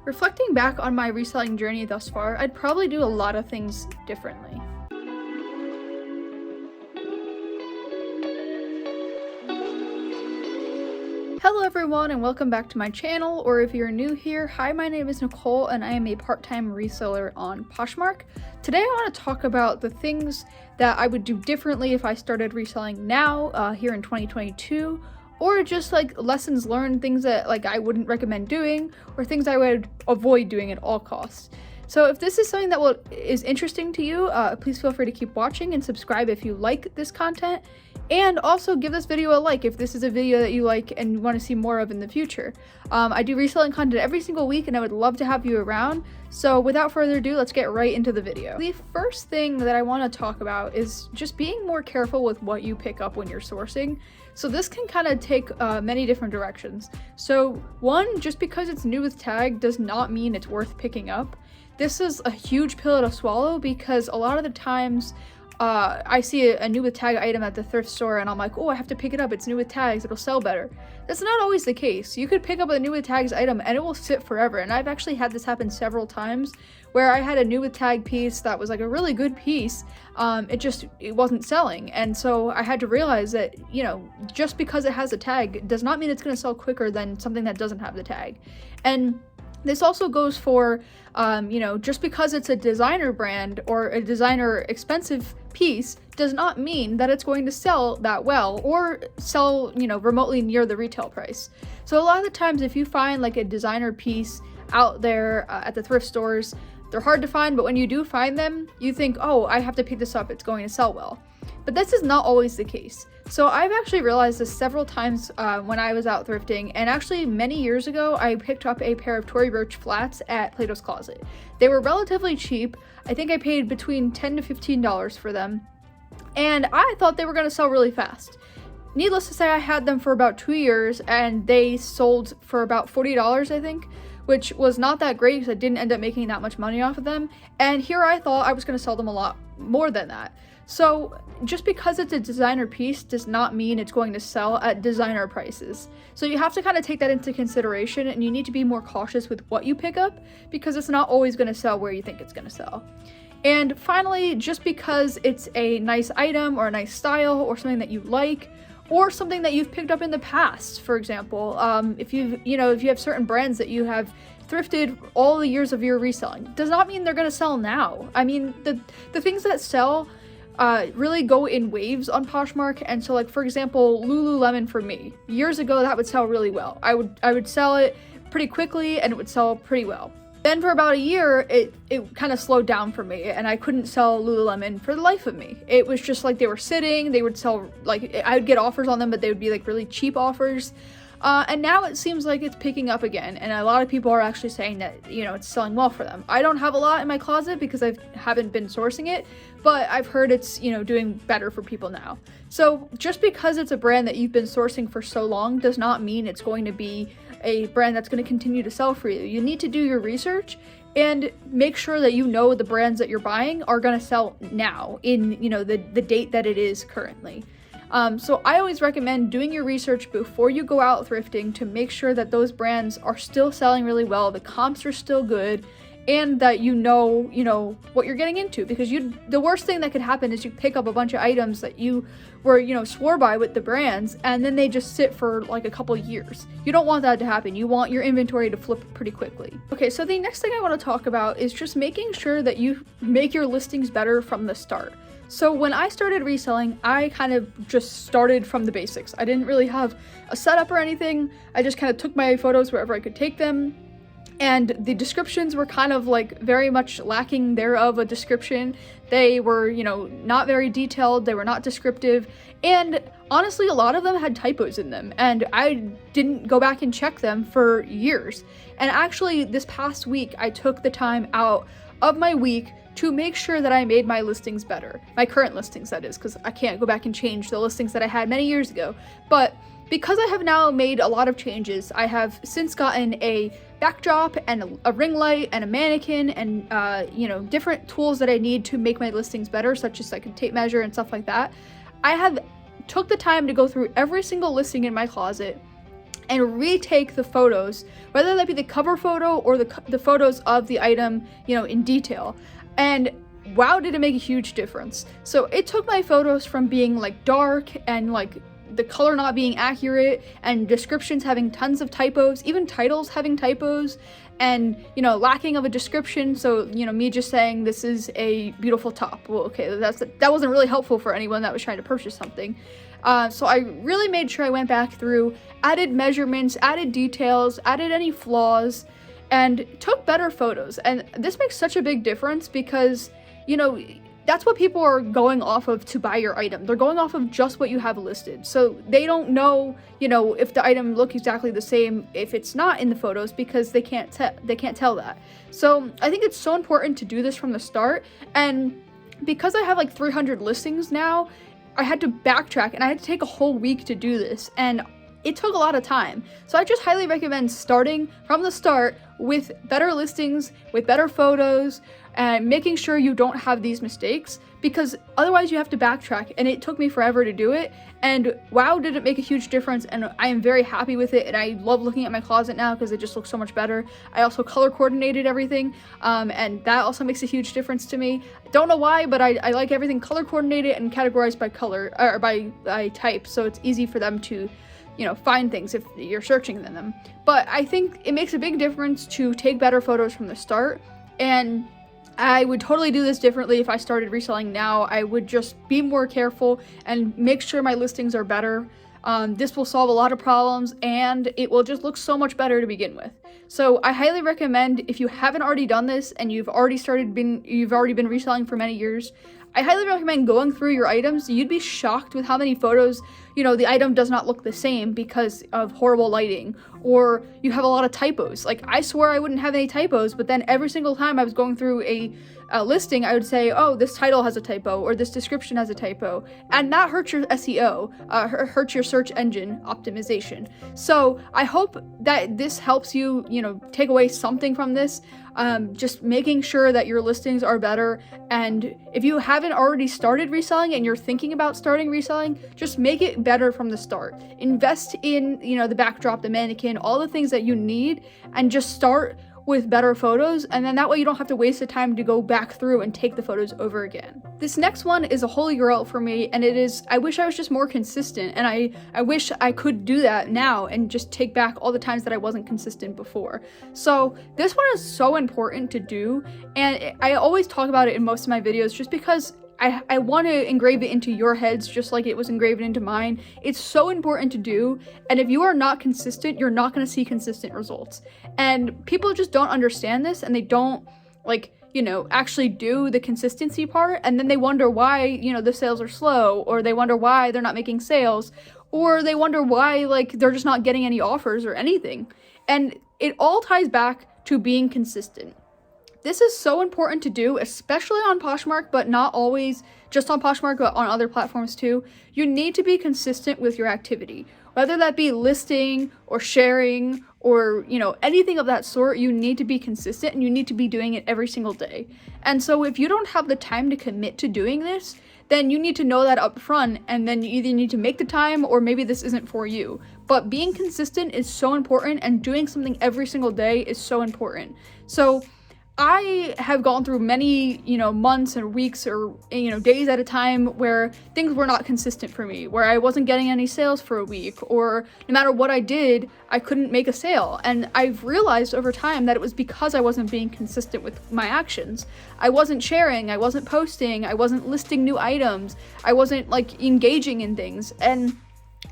Reflecting back on my reselling journey thus far, I'd probably do a lot of things differently. Hello everyone and welcome back to my channel, or if you're new here, hi, my name is Nicole and I am a part-time reseller on Poshmark. Today I want to talk about the things that I would do differently if I started reselling now, here in 2022, or just like lessons learned, things that like I wouldn't recommend doing, or things I would avoid doing at all costs. So if this is something that is interesting to you, please feel free to keep watching and subscribe if you like this content. And also give this video a like if this is a video that you like and you want to see more of in the future. I do reselling content every single week and I would love to have you around. So without further ado, let's get right into the video. The first thing that I want to talk about is just being more careful with what you pick up when you're sourcing. So this can kind of take many different directions. So one, just because it's new with tag does not mean it's worth picking up. This is a huge pill to swallow because a lot of the times I see a new with tag item at the thrift store and I'm like, oh, I have to pick it up. It's new with tags. It'll sell better. That's not always the case. You could pick up a new with tags item and it will sit forever. And I've actually had this happen several times where I had a new with tag piece that was like a really good piece. It wasn't selling. And so I had to realize that, you know, just because it has a tag does not mean it's going to sell quicker than something that doesn't have the tag. And this also goes for, just because it's a designer brand or a designer expensive piece does not mean that it's going to sell that well or sell, remotely near the retail price. So a lot of the times if you find like a designer piece out there at the thrift stores, they're hard to find, but when you do find them, you think, oh, I have to pick this up, it's going to sell well. But this is not always the case. So I've actually realized this several times when I was out thrifting, and actually many years ago I picked up a pair of Tory Burch flats at Plato's Closet. They were relatively cheap. I think I paid between $10 to $15 for them, and I thought they were going to sell really fast. Needless to say, I had them for about 2 years and they sold for about $40, I think, which was not that great because I didn't end up making that much money off of them. And here I thought I was going to sell them a lot more than that. So just because it's a designer piece does not mean it's going to sell at designer prices. So you have to kind of take that into consideration, and you need to be more cautious with what you pick up because it's not always going to sell where you think it's going to sell. And finally, just because it's a nice item or a nice style or something that you like, or something that you've picked up in the past, for example, if you have certain brands that you have thrifted all the years of your reselling, does not mean they're going to sell now. I mean, the things that sell really go in waves on Poshmark. And so, like, for example, Lululemon for me, years ago that would sell really well. I would sell it pretty quickly and it would sell pretty well. Then for about a year, it kind of slowed down for me and I couldn't sell Lululemon for the life of me. It was just like they were sitting, they would sell, like, I would get offers on them, but they would be like really cheap offers. And now it seems like it's picking up again, and a lot of people are actually saying that, it's selling well for them. I don't have a lot in my closet because I haven't been sourcing it, but I've heard it's, doing better for people now. So just because it's a brand that you've been sourcing for so long does not mean it's going to be a brand that's going to continue to sell for you. You need to do your research and make sure that the brands that you're buying are going to sell now in, the date that it is currently. So I always recommend doing your research before you go out thrifting to make sure that those brands are still selling really well, the comps are still good, and that you know what you're getting into, because the worst thing that could happen is you pick up a bunch of items that you were, swore by with the brands, and then they just sit for like a couple years. You don't want that to happen. You want your inventory to flip pretty quickly. Okay, so the next thing I want to talk about is just making sure that you make your listings better from the start. So when I started reselling, I kind of just started from the basics. I didn't really have a setup or anything. I just kind of took my photos wherever I could take them. And the descriptions were kind of like very much lacking thereof a description. They were, not very detailed. They were not descriptive. And honestly, a lot of them had typos in them. And I didn't go back and check them for years. And actually, this past week, I took the time out of my week to make sure that I made my listings better. My current listings, that is, because I can't go back and change the listings that I had many years ago. But because I have now made a lot of changes, I have since gotten a backdrop and a ring light and a mannequin and, different tools that I need to make my listings better, such as like a tape measure and stuff like that. I have took the time to go through every single listing in my closet and retake the photos, whether that be the cover photo or the photos of the item, in detail. And wow, did it make a huge difference. So it took my photos from being like dark and like the color not being accurate and descriptions having tons of typos, even titles having typos, and lacking of a description. So me just saying this is a beautiful top, well, okay, that wasn't really helpful for anyone that was trying to purchase something. So I really made sure I went back through, added measurements, added details, added any flaws, and took better photos. And this makes such a big difference because that's what people are going off of to buy your item. They're going off of just what you have listed. So they don't know, if the item looks exactly the same if it's not in the photos, because they can't tell that. So I think it's so important to do this from the start. And because I have like 300 listings now, I had to backtrack and I had to take a whole week to do this. And it took a lot of time. So I just highly recommend starting from the start with better listings, with better photos, and making sure you don't have these mistakes, because otherwise you have to backtrack, and it took me forever to do it. And wow, did it make a huge difference, and I am very happy with it, and I love looking at my closet now because it just looks so much better. I also color coordinated everything, and that also makes a huge difference to me. Don't know why, but I like everything color coordinated and categorized by color, or by type, so it's easy for them to find things if you're searching them. But I think it makes a big difference to take better photos from the start, and I would totally do this differently if I started reselling now. I would just be more careful and make sure my listings are better. This will solve a lot of problems, and it will just look so much better to begin with. So I highly recommend, if you haven't already done this and you've already been reselling for many years, I highly recommend going through your items. You'd be shocked with how many photos, the item does not look the same because of horrible lighting, or you have a lot of typos. Like, I swore I wouldn't have any typos, but then every single time I was going through a listing, I would say, oh, this title has a typo, or this description has a typo, and that hurts your SEO, hurts your search engine optimization. So I hope that this helps you, take away something from this. Just making sure that your listings are better. And if you haven't already started reselling and you're thinking about starting reselling, just make it better from the start. Invest in, the backdrop, the mannequin, all the things that you need, and just start with better photos, and then that way you don't have to waste the time to go back through and take the photos over again. This next one is a holy grail for me, and it is, I wish I was just more consistent, and I wish I could do that now and just take back all the times that I wasn't consistent before. So this one is so important to do, and I always talk about it in most of my videos just because I want to engrave it into your heads just like it was engraved into mine. It's so important to do, and if you are not consistent, you're not going to see consistent results. And people just don't understand this, and they don't, actually do the consistency part, and then they wonder why, the sales are slow, or they wonder why they're not making sales, or they wonder why, they're just not getting any offers or anything. And it all ties back to being consistent. This is so important to do, especially on Poshmark, but not always just on Poshmark, but on other platforms too. You need to be consistent with your activity, whether that be listing or sharing or, anything of that sort. You need to be consistent, and you need to be doing it every single day. And so if you don't have the time to commit to doing this, then you need to know that up front, and then you either need to make the time, or maybe this isn't for you. But being consistent is so important, and doing something every single day is so important. So I have gone through many, months and weeks or, days at a time where things were not consistent for me, where I wasn't getting any sales for a week, or no matter what I did, I couldn't make a sale. And I've realized over time that it was because I wasn't being consistent with my actions. I wasn't sharing, I wasn't posting, I wasn't listing new items, I wasn't engaging in things. And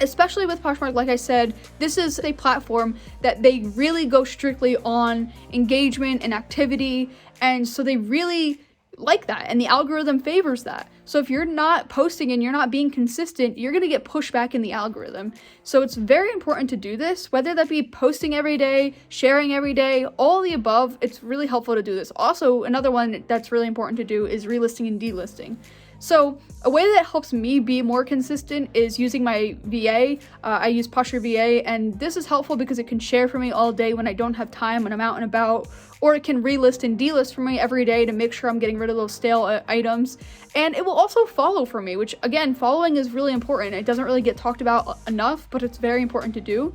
especially with Poshmark, like I said, this is a platform that they really go strictly on engagement and activity, and so they really like that, and the algorithm favors that. So if you're not posting and you're not being consistent, you're going to get pushed back in the algorithm. So it's very important to do this, whether that be posting every day, sharing every day, all the above. It's really helpful to do this. Also, another one that's really important to do is relisting and delisting. So a way that helps me be more consistent is using my VA. I use Posture VA, and this is helpful because it can share for me all day when I don't have time, when I'm out and about, or it can relist and delist for me every day to make sure I'm getting rid of those stale items. And it will also follow for me, which again, following is really important. It doesn't really get talked about enough, but it's very important to do.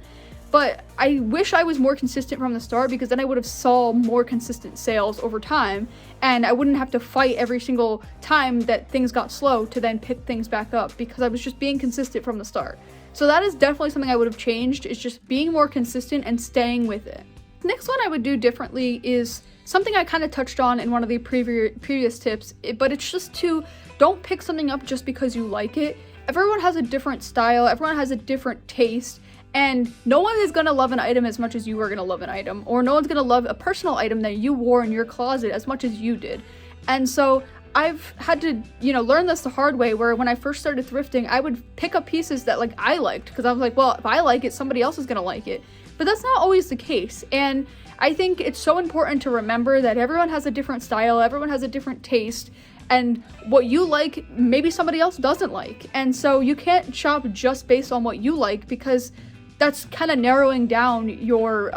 But I wish I was more consistent from the start, because then I would have saw more consistent sales over time, and I wouldn't have to fight every single time that things got slow to then pick things back up, because I was just being consistent from the start. So that is definitely something I would have changed, is just being more consistent and staying with it. Next one I would do differently is something I kind of touched on in one of the previous tips, but it's just to don't pick something up just because you like it. Everyone has a different style, everyone has a different taste, and no one is going to love an item as much as you are going to love an item, or no one's going to love a personal item that you wore in your closet as much as you did. And so I've had to, learn this the hard way, where when I first started thrifting, I would pick up pieces that like I liked, because I was like, well, if I like it, somebody else is going to like it. But that's not always the case. And I think it's so important to remember that everyone has a different style, everyone has a different taste, and what you like, maybe somebody else doesn't like. And so you can't shop just based on what you like, because that's kind of narrowing down your,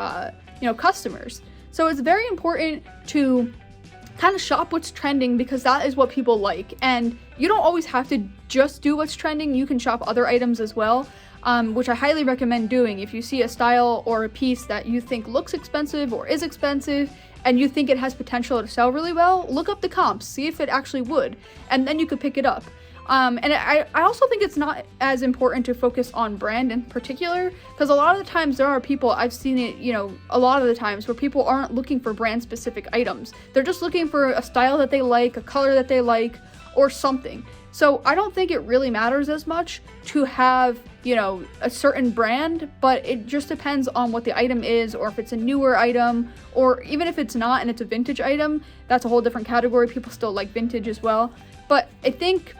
customers. So it's very important to kind of shop what's trending, because that is what people like. And you don't always have to just do what's trending. You can shop other items as well, which I highly recommend doing. If you see a style or a piece that you think looks expensive or is expensive, and you think it has potential to sell really well, look up the comps, see if it actually would, and then you could pick it up. And I also think it's not as important to focus on brand in particular, because a lot of the times there are people, I've seen it, a lot of the times where people aren't looking for brand specific items. They're just looking for a style that they like, a color that they like, or something. So I don't think it really matters as much to have, a certain brand, but it just depends on what the item is, or if it's a newer item, or even if it's not and it's a vintage item, that's a whole different category. People still like vintage as well. But I think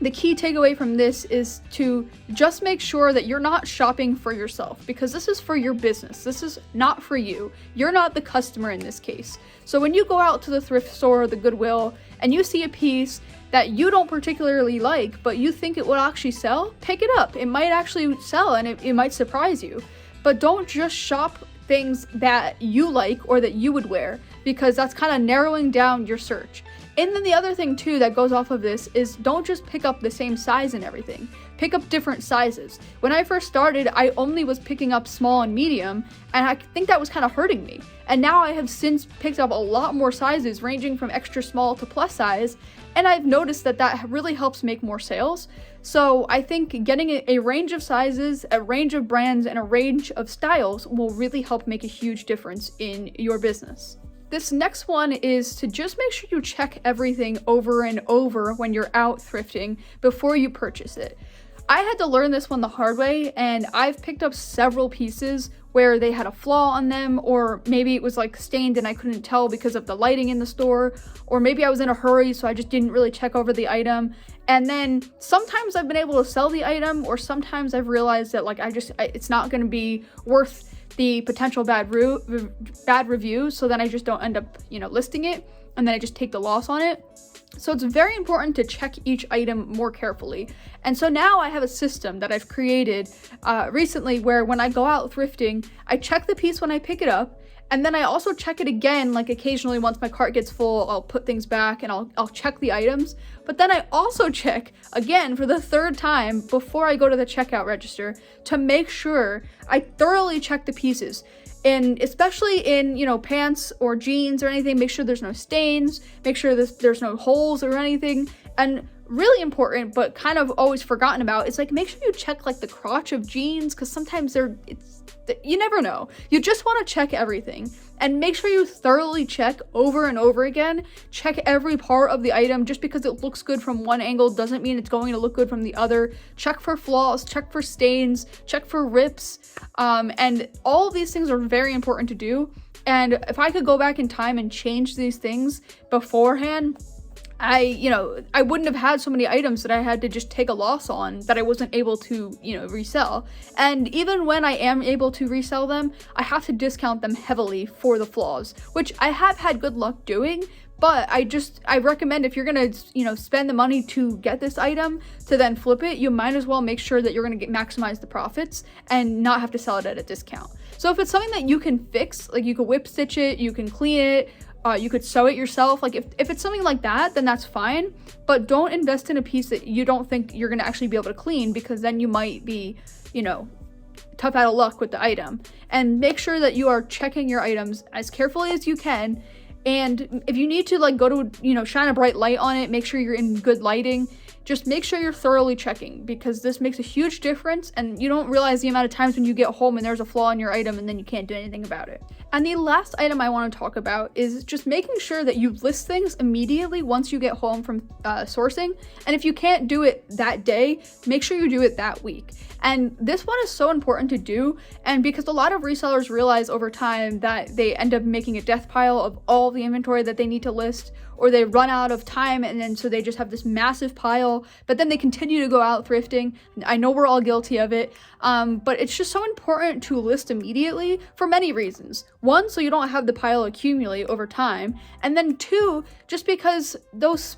the key takeaway from this is to just make sure that you're not shopping for yourself, because this is for your business. This is not for you. You're not the customer in this case. So when you go out to the thrift store or the Goodwill and you see a piece that you don't particularly like, but you think it will actually sell, pick it up. It might actually sell, and it might surprise you. But don't just shop things that you like or that you would wear, because that's kind of narrowing down your search. And then the other thing too that goes off of this is don't just pick up the same size and everything. Pick up different sizes. When I first started, I only was picking up small and medium, and I think that was kind of hurting me. And now I have since picked up a lot more sizes, ranging from extra small to plus size, and I've noticed that that really helps make more sales. So I think getting a range of sizes, a range of brands, and a range of styles will really help make a huge difference in your business. This next one is to just make sure you check everything over and over when you're out thrifting before you purchase it. I had to learn this one the hard way, and I've picked up several pieces where they had a flaw on them, or maybe it was like stained and I couldn't tell because of the lighting in the store, or maybe I was in a hurry so I just didn't really check over the item. And then sometimes I've been able to sell the item, or sometimes I've realized that like it's not going to be worth the potential bad review, so then I just don't end up listing it, and then I just take the loss on it. So it's very important to check each item more carefully. And so now I have a system that I've created recently, where when I go out thrifting, I check the piece when I pick it up, and then I also check it again, like occasionally once my cart gets full, I'll put things back and I'll check the items. But then I also check again for the third time before I go to the checkout register to make sure I thoroughly check the pieces. And especially in, pants or jeans or anything, make sure there's no stains, make sure there's no holes or anything. And really important, but kind of always forgotten about, is like make sure you check like the crotch of jeans, because sometimes you never know. You just want to check everything, and make sure you thoroughly check over and over again. Check every part of the item. Just because it looks good from one angle doesn't mean it's going to look good from the other. Check for flaws, check for stains, check for rips, and all of these things are very important to do. And if I could go back in time and change these things beforehand, I wouldn't have had so many items that I had to just take a loss on, that I wasn't able to, resell. And even when I am able to resell them, I have to discount them heavily for the flaws, which I have had good luck doing. But I recommend, if you're gonna, spend the money to get this item to then flip it, you might as well make sure that you're gonna maximize the profits and not have to sell it at a discount. So if it's something that you can fix, like you could whip stitch it, you can clean it, you could sew it yourself. Like if it's something like that, then that's fine. But don't invest in a piece that you don't think you're gonna actually be able to clean, because then you might be, tough out of luck with the item. And make sure that you are checking your items as carefully as you can. And if you need to like go to, shine a bright light on it, make sure you're in good lighting. Just make sure you're thoroughly checking, because this makes a huge difference, and you don't realize the amount of times when you get home and there's a flaw in your item and then you can't do anything about it. And the last item I want to talk about is just making sure that you list things immediately once you get home from sourcing. And if you can't do it that day, make sure you do it that week. And this one is so important to do, and because a lot of resellers realize over time that they end up making a death pile of all the inventory that they need to list, or they run out of time, and then so they just have this massive pile, but then they continue to go out thrifting. I know we're all guilty of it, but it's just so important to list immediately for many reasons. One, so you don't have the pile accumulate over time, and then two, just because those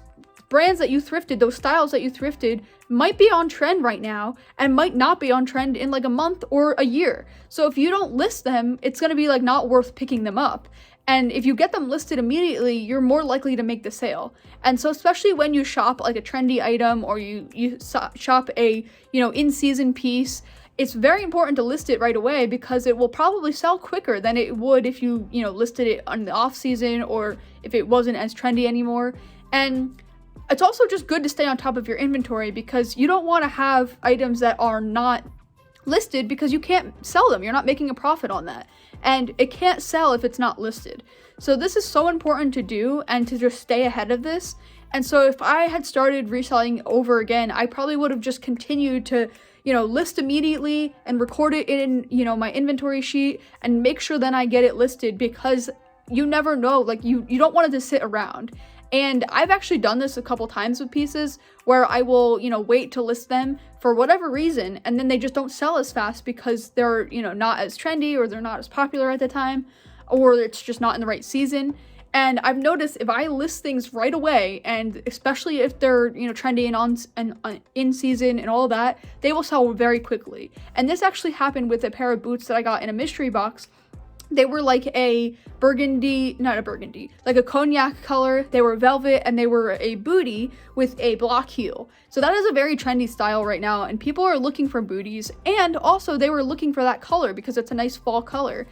brands that you thrifted, those styles that you thrifted, might be on trend right now and might not be on trend in like a month or a year. So if you don't list them, it's going to be like not worth picking them up. And if you get them listed immediately, you're more likely to make the sale. And so especially when you shop like a trendy item, or you shop a, in-season piece, it's very important to list it right away, because it will probably sell quicker than it would if you, listed it on the off season, or if it wasn't as trendy anymore. And it's also just good to stay on top of your inventory, because you don't want to have items that are not listed because you can't sell them. You're not making a profit on that. And it can't sell if it's not listed. So this is so important to do, and to just stay ahead of this. And so if I had started reselling over again, I probably would have just continued to, list immediately and record it in, my inventory sheet, and make sure then I get it listed, because you never know, like you don't want it to sit around. And I've actually done this a couple times with pieces where I will, wait to list them for whatever reason, and then they just don't sell as fast because they're, not as trendy, or they're not as popular at the time, or it's just not in the right season. And I've noticed if I list things right away, and especially if they're, trendy and in season and all that, they will sell very quickly. And this actually happened with a pair of boots that I got in a mystery box. They were like a like a cognac color. They were velvet, and they were a bootie with a block heel. So that is a very trendy style right now, and people are looking for booties, and also they were looking for that color because it's a nice fall color.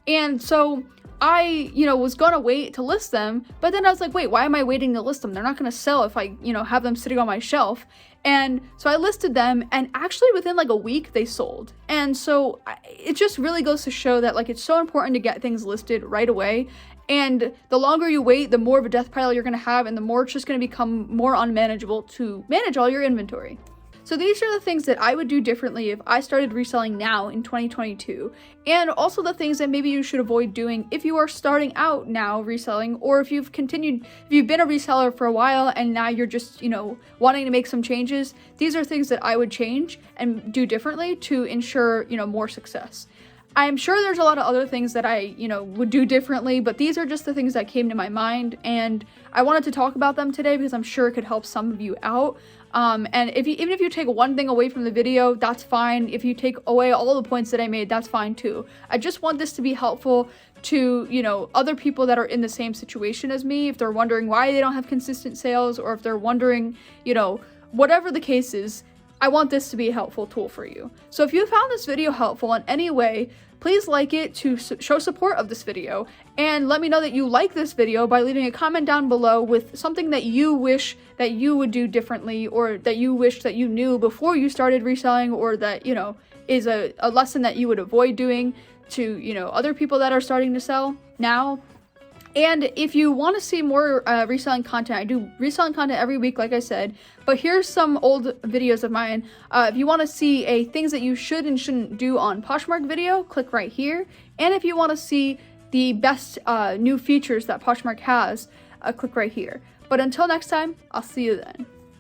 And so I, was gonna wait to list them, but then I was like, wait, why am I waiting to list them? They're not gonna sell if I, have them sitting on my shelf. And so I listed them, and actually within like a week they sold. And so it just really goes to show that like it's so important to get things listed right away. And the longer you wait, the more of a death pile you're gonna have, and the more it's just gonna become more unmanageable to manage all your inventory. So these are the things that I would do differently if I started reselling now in 2022, and also the things that maybe you should avoid doing if you are starting out now reselling, or if you've been a reseller for a while and now you're just, wanting to make some changes. These are things that I would change and do differently to ensure, more success. I'm sure there's a lot of other things that I, would do differently, but these are just the things that came to my mind, and I wanted to talk about them today because I'm sure it could help some of you out. And even if you take one thing away from the video, that's fine. If you take away all the points that I made, that's fine too. I just want this to be helpful to, other people that are in the same situation as me, if they're wondering why they don't have consistent sales, or if they're wondering, whatever the case is. I want this to be a helpful tool for you. So if you found this video helpful in any way, please like it to show support of this video, and let me know that you like this video by leaving a comment down below with something that you wish that you would do differently, or that you wish that you knew before you started reselling, or that, is a lesson that you would avoid doing to, other people that are starting to sell now. And if you want to see more reselling content, I do reselling content every week, like I said, but here's some old videos of mine. If you want to see a things that you should and shouldn't do on Poshmark video, click right here. And if you want to see the best new features that Poshmark has, click right here. But until next time, I'll see you then.